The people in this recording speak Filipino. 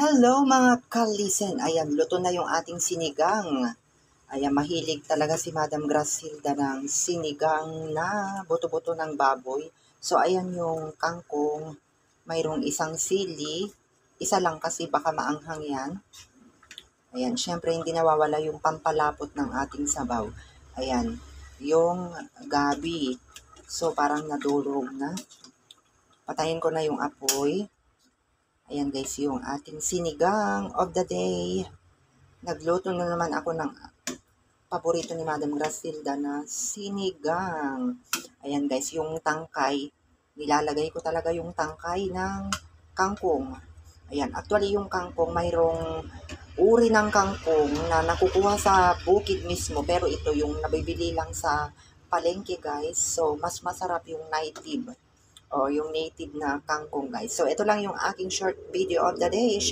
Hello mga kalisen. Ayan, luto na yung ating sinigang. Ayan, mahilig talaga si Madam Grasilda ng sinigang na buto-buto ng baboy. So, ayan yung kangkong. Mayroong isang sili. Isa lang kasi baka maanghang yan. Ayan, syempre hindi nawawala yung pampalapot ng ating sabaw. Ayan, yung gabi. So, parang nadurog na. Patayin ko na yung apoy. Ayan guys, yung ating sinigang of the day. Nagluto na naman ako ng paborito ni Madam Grasilda na sinigang. Ayan guys, yung tangkay. Nilalagay ko talaga yung tangkay ng kangkong. Ayan, actually yung kangkong, mayroong uri ng kangkong na nakukuha sa bukid mismo. Pero ito yung nabibili lang sa palengke guys. So, mas masarap yung native. O yung native na kangkong guys. So, ito lang yung aking short video of the day.